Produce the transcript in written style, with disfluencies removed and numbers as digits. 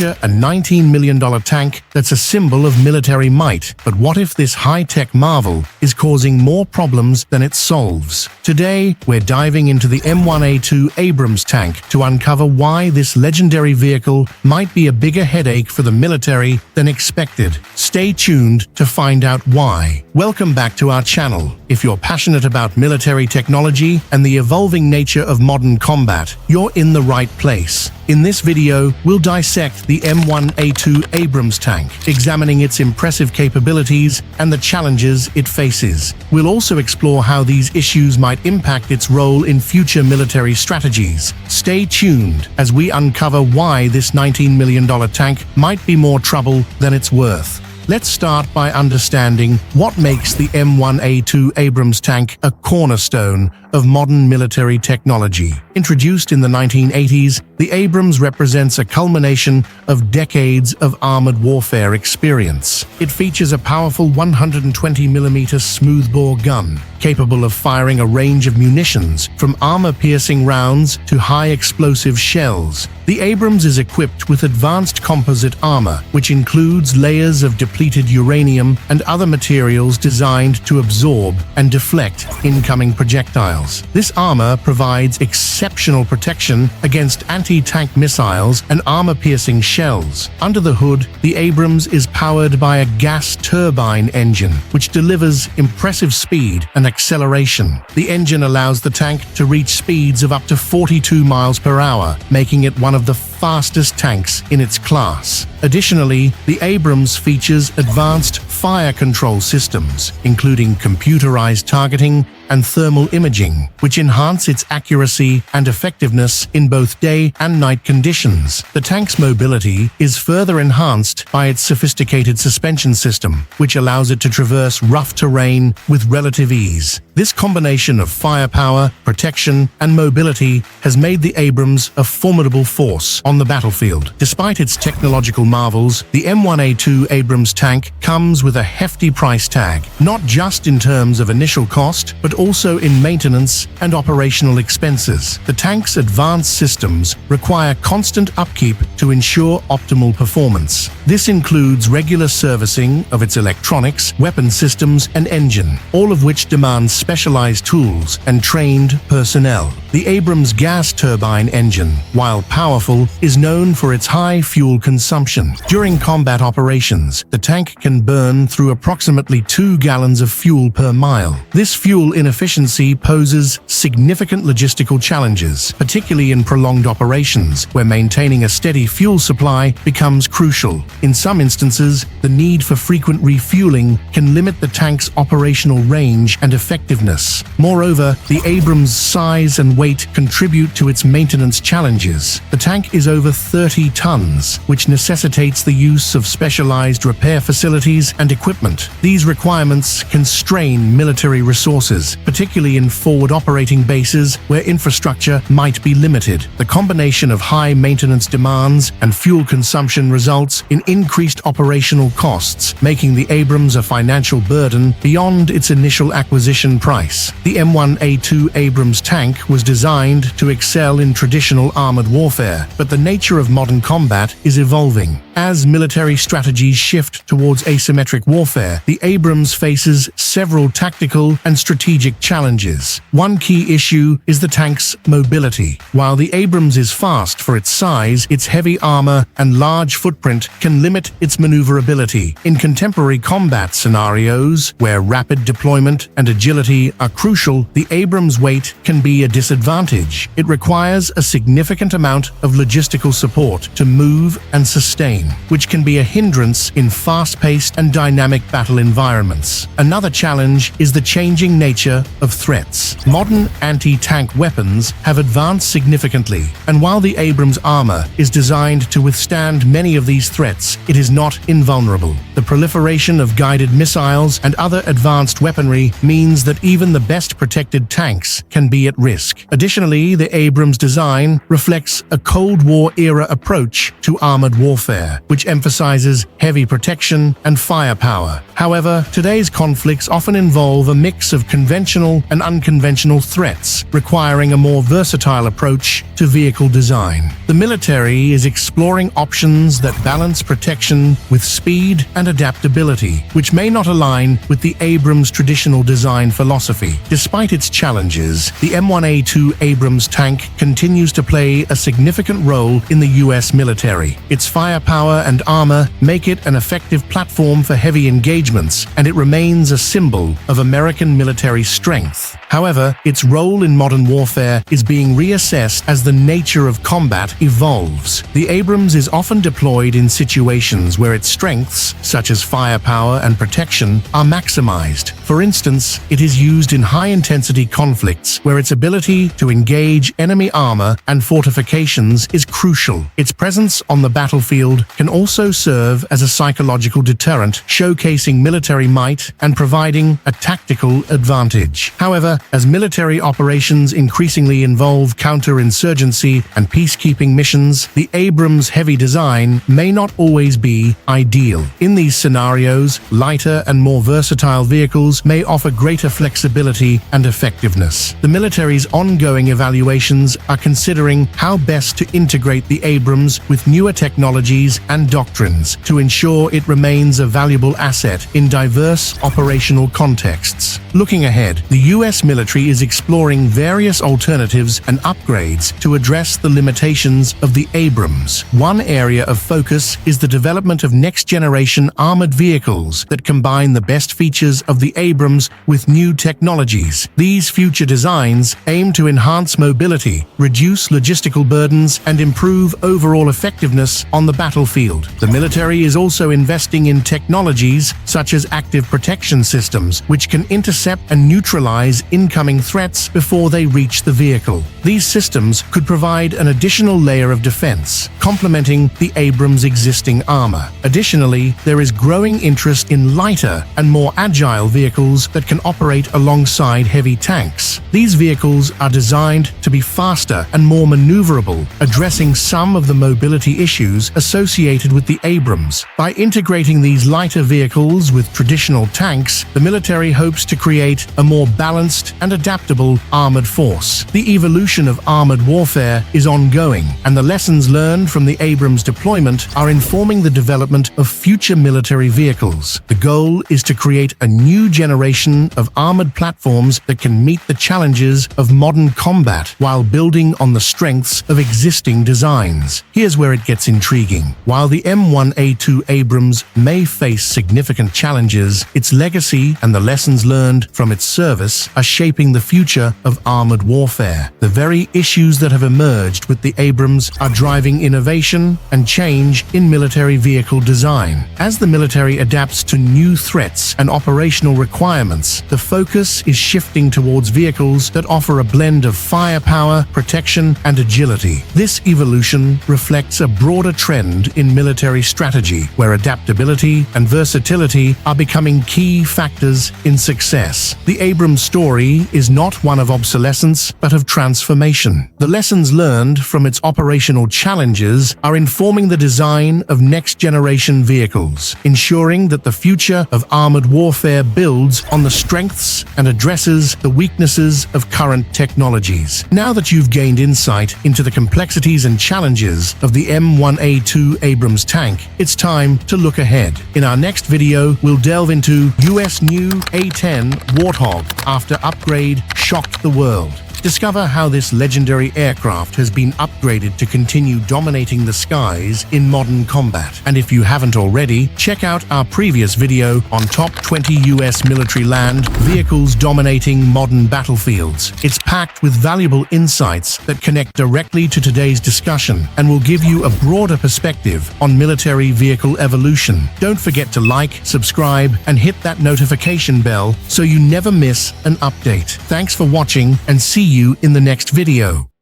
picture a $19 million tank that's a symbol of military might. But what if this high-tech marvel is causing more problems than it solves? Today, we're diving into the M1A2 Abrams Tank to uncover why this legendary vehicle might be a bigger headache for the military than expected. Stay tuned to find out why. Welcome back to our channel. If you're passionate about military technology and the evolving nature of modern combat, you're in the right place. In this video, we'll dissect the M1A2 Abrams Tank, examining its impressive capabilities and the challenges it faces. We'll also explore how these issues might impact its role in future military strategies. Stay tuned as we uncover why this $19 million tank might be more trouble than it's worth. Let's start by understanding what makes the M1A2 Abrams tank a cornerstone of modern military technology. Introduced in the 1980s, the Abrams represents a culmination of decades of armored warfare experience. It features a powerful 120mm smoothbore gun, capable of firing a range of munitions, from armor-piercing rounds to high-explosive shells. The Abrams is equipped with advanced composite armor, which includes layers of depleted uranium and other materials designed to absorb and deflect incoming projectiles. This armor provides exceptional protection against anti-tank missiles and armor-piercing shells. Under the hood, the Abrams is powered by a gas turbine engine, which delivers impressive speed and acceleration. The engine allows the tank to reach speeds of up to 42 miles per hour, making it one of the fastest tanks in its class. Additionally, the Abrams features advanced fire control systems, including computerized targeting and thermal imaging, which enhance its accuracy and effectiveness in both day and night conditions. The tank's mobility is further enhanced by its sophisticated suspension system, which allows it to traverse rough terrain with relative ease. This combination of firepower, protection, and mobility has made the Abrams a formidable force on the battlefield. Despite its technological marvels, the M1A2 Abrams tank comes with a hefty price tag, not just in terms of initial cost, but also in maintenance and operational expenses. The tank's advanced systems require constant upkeep to ensure optimal performance. This includes regular servicing of its electronics, weapon systems, and engine, all of which demand specialized tools and trained personnel. The Abrams gas turbine engine, while powerful, is known for its high fuel consumption. During combat operations, the tank can burn through approximately 2 gallons of fuel per mile. This fuel inefficiency poses significant logistical challenges, particularly in prolonged operations, where maintaining a steady fuel supply becomes crucial. In some instances, the need for frequent refueling can limit the tank's operational range and effectiveness. Moreover, the Abrams' size and weight contribute to its maintenance challenges. The tank is over 30 tons, which necessitates the use of specialized repair facilities and equipment. These requirements constrain military resources, particularly in forward operating bases where infrastructure might be limited. The combination of high maintenance demands and fuel consumption results in increased operational costs, making the Abrams a financial burden beyond its initial acquisition price. The M1A2 Abrams tank was designed to excel in traditional armored warfare, but the nature of modern combat is evolving. As military strategies shift towards asymmetric warfare, the Abrams faces several tactical and strategic challenges. One key issue is the tank's mobility. While the Abrams is fast for its size, its heavy armor and large footprint can limit its maneuverability. In contemporary combat scenarios, where rapid deployment and agility are crucial, the Abrams' weight can be a disadvantage. It requires a significant amount of logistical support to move and sustain, which can be a hindrance in fast-paced and dynamic battle environments. Another challenge is the changing nature of threats. Modern anti-tank weapons have advanced significantly, and while the Abrams armor is designed to withstand many of these threats, it is not invulnerable. The proliferation of guided missiles and other advanced weaponry means that even the best protected tanks can be at risk. Additionally, the Abrams design reflects a Cold War-era approach to armored warfare, which emphasizes heavy protection and firepower. However, today's conflicts often involve a mix of conventional and unconventional threats, requiring a more versatile approach to vehicle design. The military is exploring options that balance protection with speed and adaptability, which may not align with the Abrams' traditional design philosophy. Despite its challenges, the M1A2 Abrams Tank continues to play a significant role in the U.S. military. Its firepower and armor make it an effective platform for heavy engagements, and it remains a symbol of American military strength. However, its role in modern warfare is being reassessed as the nature of combat evolves. The Abrams is often deployed in situations where its strengths, such as firepower and protection, are maximized. For instance, it is used in high-intensity conflicts where its ability to engage enemy armor and fortifications is crucial. Its presence on the battlefield can also serve as a psychological deterrent, showcasing military might and providing a tactical advantage. However, as military operations increasingly involve counterinsurgency and peacekeeping missions, the Abrams' heavy design may not always be ideal. In these scenarios, lighter and more versatile vehicles may offer greater flexibility and effectiveness. The military's ongoing evaluations are considering how best to integrate the Abrams with newer technologies and doctrines to ensure it remains a valuable asset in diverse operational contexts. Looking ahead, the U.S. military is exploring various alternatives and upgrades to address the limitations of the Abrams. One area of focus is the development of next-generation armored vehicles that combine the best features of the Abrams with new technologies. These future designs aim to enhance mobility, reduce logistical burdens, and improve overall effectiveness on the battlefield. The military is also investing in technologies such as active protection systems, which can intercept and neutralize incoming threats before they reach the vehicle. These systems could provide an additional layer of defense, complementing the Abrams' existing armor. Additionally, there is growing interest in lighter and more agile vehicles that can operate alongside heavy tanks. These vehicles are designed to be faster and more maneuverable, addressing some of the mobility issues associated with the Abrams. By integrating these lighter vehicles with traditional tanks, the military hopes to create a more balanced and adaptable armored force. The evolution of armored warfare is ongoing, and the lessons learned from the Abrams deployment are informing the development of future military vehicles. The goal is to create a new generation of armored platforms that can meet the challenges of modern combat while building on the strengths of existing designs. Here's where it gets intriguing. While the M1A2 Abrams may face significant challenges, its legacy and the lessons learned from its service are shaping the future of armored warfare. The very issues that have emerged with the Abrams are driving innovation and change in military vehicle design. As the military adapts to new threats and operational requirements, the focus is shifting towards vehicles that offer a blend of firepower, protection, and agility. This evolution reflects a broader trend in military strategy, where adaptability and versatility are becoming key factors in success. The Abrams story is not one of obsolescence, but of transformation. The lessons learned from its operational challenges are informing the design of next-generation vehicles, ensuring that the future of armored warfare builds on the strengths and addresses the weaknesses of current technologies. Now that you've gained insight into the complexities and challenges of the M1A2 Abrams tank, it's time to look ahead. In our next video, we'll delve into U.S. new A-10 Warthog after upgrade shocked the world. Discover how this legendary aircraft has been upgraded to continue dominating the skies in modern combat. And if you haven't already, check out our previous video on top 20 US military land vehicles dominating modern battlefields. It's packed with valuable insights that connect directly to today's discussion and will give you a broader perspective on military vehicle evolution. Don't forget to like, subscribe, and hit that notification bell so you never miss an update. Thanks for watching, and see you in the next video.